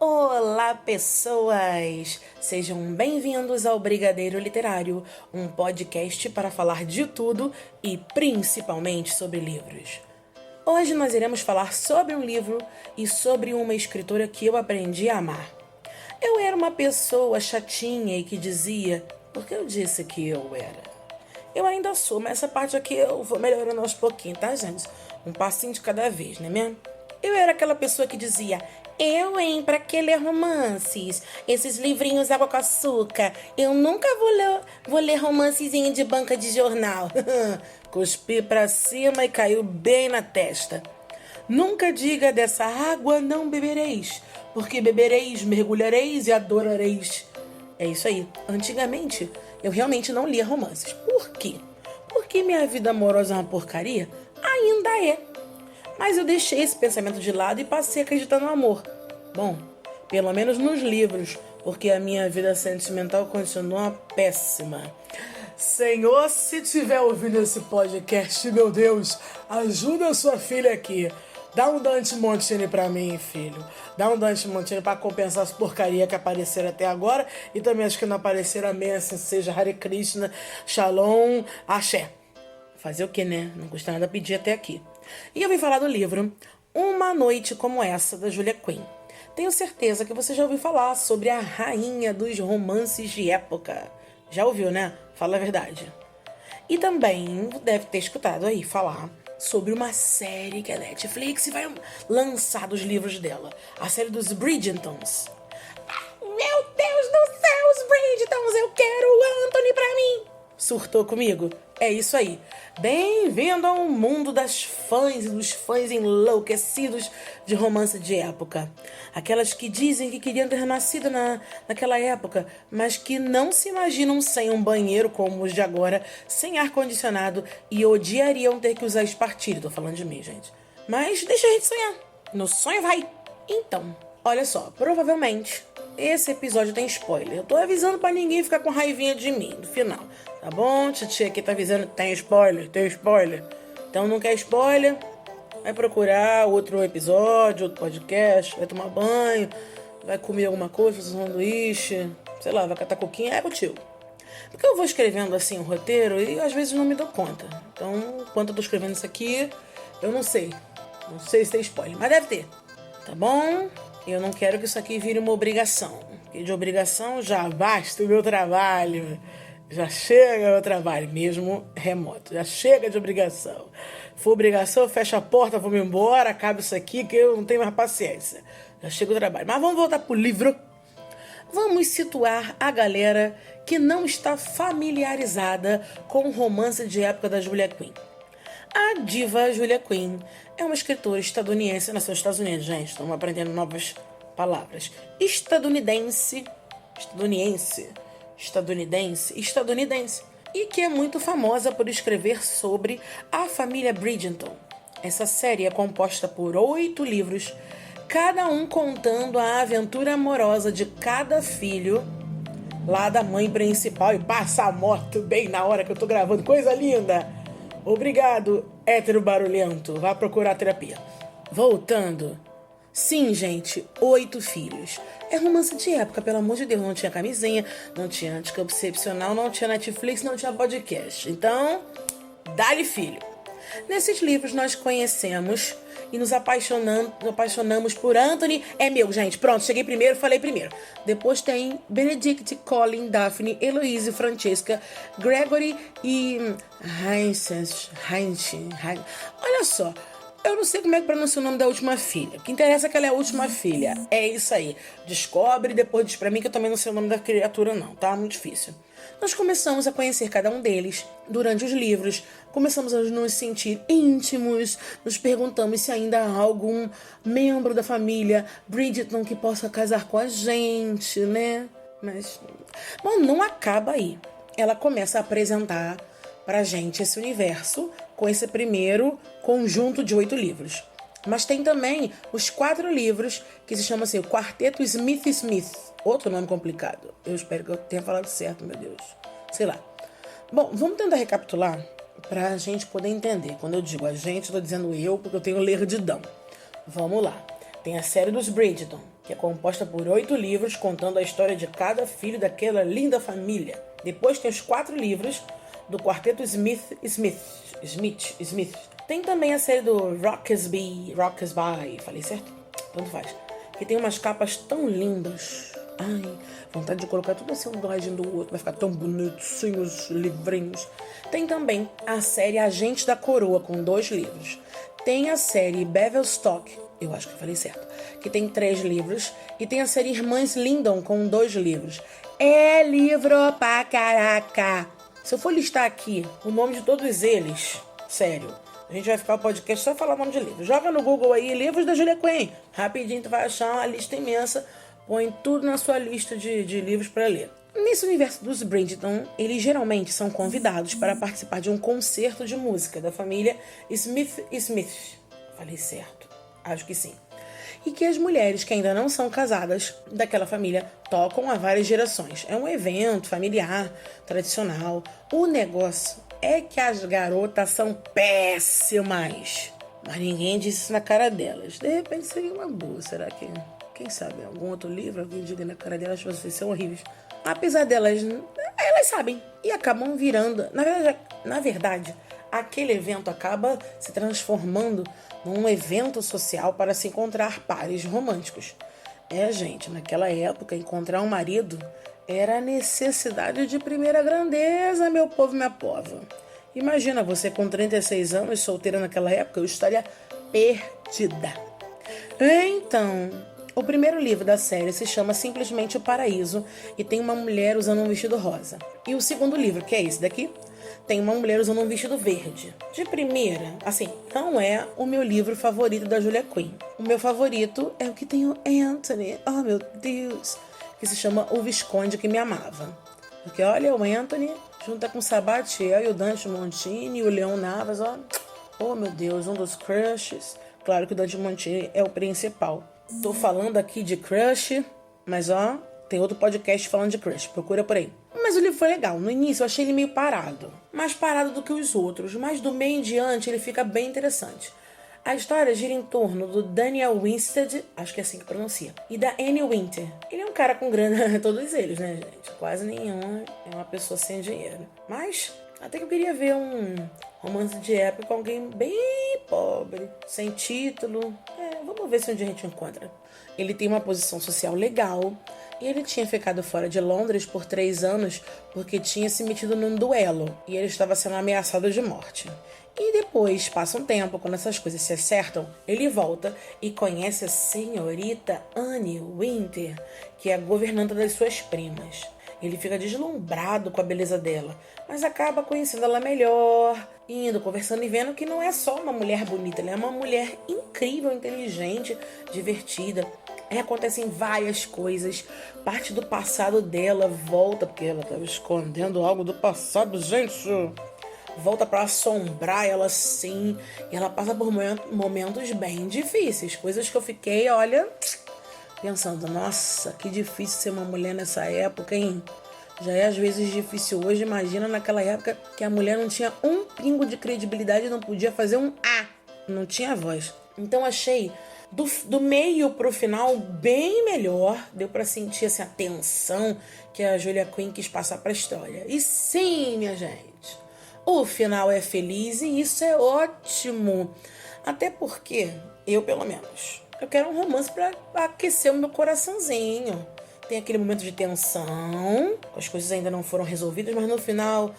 Olá, pessoas! Sejam bem-vindos ao Brigadeiro Literário, um podcast para falar de tudo e principalmente sobre livros. Hoje nós iremos falar sobre um livro e sobre uma escritora que eu aprendi a amar. Eu era uma pessoa chatinha e que dizia, porque eu disse que eu era. Eu ainda sou, mas essa parte aqui eu vou melhorando aos pouquinhos, tá, gente? Um passinho de cada vez, não é mesmo? Eu era aquela pessoa que dizia, pra que ler romances? Esses livrinhos água com açúcar. Eu nunca vou ler romancezinho de banca de jornal. Cuspi pra cima e caiu bem na testa. Nunca diga dessa água não bebereis, porque bebereis, mergulhareis e adorareis. É isso aí. Antigamente, eu realmente não lia romances. Por quê? Porque minha vida amorosa é uma porcaria? Ainda é. Mas eu deixei esse pensamento de lado e passei a acreditar no amor. Bom, pelo menos nos livros, porque a minha vida sentimental continua péssima. Senhor, se estiver ouvindo esse podcast, meu Deus, ajuda a sua filha aqui. Dá um Dante Montini pra mim, filho. Dá um Dante Montini pra compensar as porcarias que apareceram até agora. E também as que não apareceram, amém, assim seja, Hare Krishna, Shalom, Axé. Fazer o que, né? Não custa nada pedir até aqui. E eu vim falar do livro Uma Noite Como Essa, da Julia Quinn. Tenho certeza que você já ouviu falar sobre a rainha dos romances de época. Já ouviu, né? Fala a verdade. E também deve ter escutado aí falar sobre uma série que a Netflix vai lançar dos livros dela. A série dos Bridgertons. Meu Deus do céu, os Bridgertons! Eu quero o Anthony pra mim! Surtou comigo? É isso aí. Bem-vindo ao mundo das fãs e dos fãs enlouquecidos de romance de época. Aquelas que dizem que queriam ter nascido naquela época, mas que não se imaginam sem um banheiro como os de agora, sem ar-condicionado e odiariam ter que usar espartilho. Tô falando de mim, gente. Mas deixa a gente sonhar. No sonho vai. Então, olha só, provavelmente esse episódio tem spoiler. Eu tô avisando pra ninguém ficar com raivinha de mim no final. Tá bom? Titia aqui tá avisando que tem spoiler. Então não quer spoiler? Vai procurar outro episódio, outro podcast, vai tomar banho, vai comer alguma coisa, fazer um sanduíche, sei lá, vai catar coquinha, é contigo. Porque eu vou escrevendo assim o roteiro e às vezes não me dou conta. Então, enquanto eu tô escrevendo isso aqui, eu não sei. Não sei se tem spoiler, mas deve ter. Tá bom? Eu não quero que isso aqui vire uma obrigação. Porque de obrigação já basta o meu trabalho. Já chega o meu trabalho, mesmo remoto. Já chega de obrigação. For obrigação, fecha a porta, vou-me embora, acaba isso aqui que eu não tenho mais paciência. Já chega o trabalho. Mas vamos voltar pro livro. Vamos situar a galera que não está familiarizada com o romance de época da Julia Quinn. A diva Julia Quinn é uma escritora estadunidense, nasceu nos Estados Unidos, gente, estamos aprendendo novas palavras. Estadunidense, e que é muito famosa por escrever sobre a família Bridgerton. Essa série é composta por 8 livros, cada um contando a aventura amorosa de cada filho lá da mãe principal, e passa a moto bem na hora que eu tô gravando, coisa linda! Obrigado, hétero barulhento. Vá procurar terapia. Voltando. Sim, gente, 8 filhos. É romance de época, pelo amor de Deus. Não tinha camisinha, não tinha anticoncepcional, não tinha Netflix, não tinha podcast. Então, dá-lhe filho. Nesses livros nós conhecemos e nos apaixonamos por Anthony. É meu, gente. Pronto, cheguei primeiro, falei primeiro. Depois tem Benedict, Colin, Daphne, Heloise, Francesca, Gregory e Heinz. Olha só, eu não sei como é que pronuncia o nome da última filha. O que interessa é que ela é a última filha. É isso aí. Descobre e depois diz pra mim que eu também não sei o nome da criatura não, tá? Muito difícil. Nós começamos a conhecer cada um deles durante os livros, começamos a nos sentir íntimos, nos perguntamos se ainda há algum membro da família Bridgerton que possa casar com a gente, né? Mas bom, não acaba aí. Ela começa a apresentar pra gente esse universo com esse primeiro conjunto de 8 livros. Mas tem também os 4 livros que se chamam assim, o Quarteto Smith. Outro nome complicado. Eu espero que eu tenha falado certo, meu Deus. Sei lá. Bom, vamos tentar recapitular pra gente poder entender. Quando eu digo a gente, eu tô dizendo eu, porque eu tenho lerdidão. Vamos lá. Tem a série dos Bridgerton. que é composta por 8 livros contando a história de cada filho daquela linda família. Depois tem os 4 livros do quarteto Smith. Tem também a série do Rockesby, falei certo? Tanto faz. Que tem umas capas tão lindas. Ai, vontade de colocar tudo assim um do ladinho do outro. Vai ficar tão bonitinho os livrinhos. Tem também a série Agente da Coroa, com 2 livros. Tem a série Bevelstock, eu acho que eu falei certo, que tem 3 livros. E tem a série Irmãs Lindon, com 2 livros. É livro pra caraca. Se eu for listar aqui o nome de todos eles, sério, a gente vai ficar o podcast só falar o nome de livro. Joga no Google aí, livros da Julia Quinn. Rapidinho tu vai achar uma lista imensa. Põe tudo na sua lista de livros para ler. Nesse universo dos Bridgerton, eles geralmente são convidados para participar de um concerto de música da família Smith. Falei certo? Acho que sim. E que as mulheres que ainda não são casadas daquela família tocam há várias gerações. É um evento familiar, tradicional. O negócio é que as garotas são péssimas. Mas ninguém disse isso na cara delas. De repente seria uma boa, será que... Quem sabe, algum outro livro, alguém diga na cara delas, vocês são horríveis. Apesar delas, elas sabem e acabam virando. Na verdade, aquele evento acaba se transformando num evento social para se encontrar pares românticos. Gente, naquela época, encontrar um marido era necessidade de primeira grandeza, meu povo e minha pova. Imagina você com 36 anos, solteira naquela época, eu estaria perdida. Então... O primeiro livro da série se chama simplesmente O Paraíso e tem uma mulher usando um vestido rosa. E o segundo livro, que é esse daqui, tem uma mulher usando um vestido verde. De primeira, assim, não é o meu livro favorito da Julia Quinn. O meu favorito é o que tem o Anthony, oh meu Deus, que se chama O Visconde que Me Amava. Porque olha, o Anthony junta com o Sabatiel e o Dante Montini e o Leon Navas, ó. Oh meu Deus, um dos crushes. Claro que o Dante Montini é o principal. Tô falando aqui de crush, mas ó, tem outro podcast falando de crush, procura por aí. Mas o livro foi legal, no início eu achei ele meio parado. Mais parado do que os outros, mas do meio em diante ele fica bem interessante. A história gira em torno do Daniel Winstead, acho que é assim que pronuncia, e da Annie Winter. Ele é um cara com grana, todos eles, né, gente? Quase nenhum é uma pessoa sem dinheiro. Mas até que eu queria ver um romance de época com alguém bem pobre, sem título. Vamos ver se um dia a gente encontra. Ele tem uma posição social legal e ele tinha ficado fora de Londres por 3 anos porque tinha se metido num duelo e ele estava sendo ameaçado de morte. E depois, passa um tempo, quando essas coisas se acertam, ele volta e conhece a senhorita Annie Winter, que é a governanta das suas primas. Ele fica deslumbrado com a beleza dela, mas acaba conhecendo ela melhor, indo, conversando e vendo que não é só uma mulher bonita, ela é uma mulher incrível, inteligente, divertida. Aí acontecem várias coisas, parte do passado dela volta, porque ela estava escondendo algo do passado, gente. Volta para assombrar ela sim, e ela passa por momentos bem difíceis, coisas que eu fiquei, olha... pensando, nossa, que difícil ser uma mulher nessa época, hein? Já é às vezes difícil hoje, imagina naquela época que a mulher não tinha um pingo de credibilidade, não podia fazer um A, não tinha voz. Então achei do meio pro final bem melhor, deu pra sentir essa tensão que a Julia Quinn quis passar pra história. E sim, minha gente, o final é feliz e isso é ótimo. Até porque, eu pelo menos... eu quero um romance pra aquecer o meu coraçãozinho. Tem aquele momento de tensão, as coisas ainda não foram resolvidas, mas no final,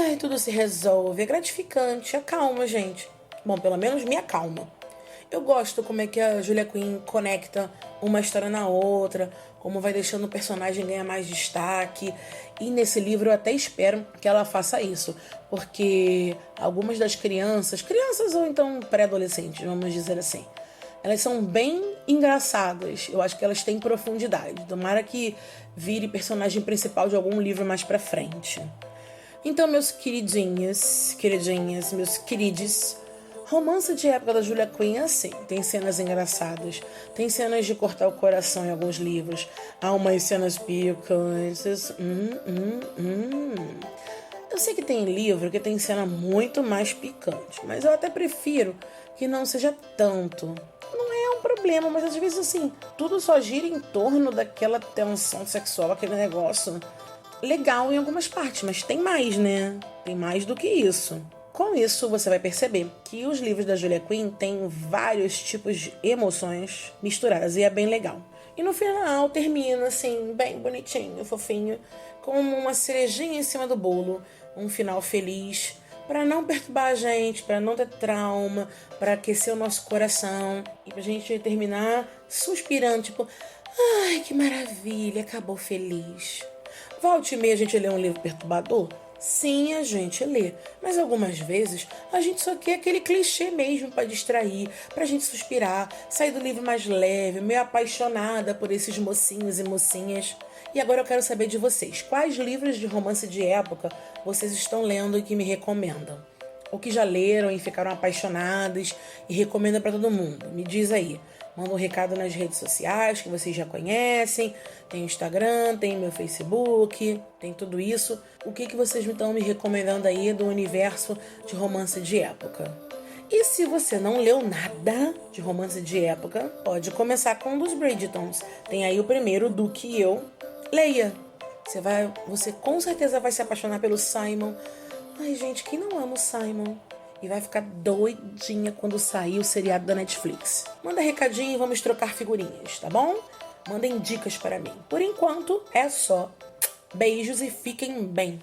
ai, tudo se resolve. É gratificante, acalma, gente. Bom, pelo menos me acalma. Eu gosto como é que a Julia Quinn conecta uma história na outra, como vai deixando o personagem ganhar mais destaque. E nesse livro eu até espero que ela faça isso, porque algumas das crianças ou então pré-adolescentes, vamos dizer assim, elas são bem engraçadas. Eu acho que elas têm profundidade. Tomara que vire personagem principal de algum livro mais pra frente. Então, meus queridinhos, meus queridos, romance de época da Julia Quinn é assim. Tem cenas engraçadas. Tem cenas de cortar o coração em alguns livros. Há umas cenas picantes. Eu sei que tem livro que tem cena muito mais picante, mas eu até prefiro que não seja tanto. Não é um problema problema, mas às vezes assim, tudo só gira em torno daquela tensão sexual, aquele negócio legal em algumas partes, mas tem mais, né? Tem mais do que isso. Com isso, você vai perceber que os livros da Julia Quinn têm vários tipos de emoções misturadas e é bem legal. E no final termina assim, bem bonitinho, fofinho, com uma cerejinha em cima do bolo, um final feliz, para não perturbar a gente, para não ter trauma, para aquecer o nosso coração e pra gente terminar suspirando, tipo, ai, que maravilha, acabou feliz. Volte e meia a gente lê um livro perturbador? Sim, a gente lê, mas algumas vezes a gente só quer aquele clichê mesmo para distrair, pra gente suspirar, sair do livro mais leve, meio apaixonada por esses mocinhos e mocinhas. E agora eu quero saber de vocês, quais livros de romance de época vocês estão lendo e que me recomendam? Ou que já leram e ficaram apaixonados e recomendam para todo mundo? Me diz aí. Manda um recado nas redes sociais que vocês já conhecem. Tem o Instagram, tem meu Facebook, tem tudo isso. O que vocês estão me recomendando aí do universo de romance de época? E se você não leu nada de romance de época, pode começar com um dos Bridgertons. Tem aí o primeiro, do que eu leia. Você com certeza vai se apaixonar pelo Simon. Ai, gente, quem não ama o Simon? E vai ficar doidinha quando sair o seriado da Netflix. Manda recadinho e vamos trocar figurinhas, tá bom? Mandem dicas para mim. Por enquanto, é só. Beijos e fiquem bem.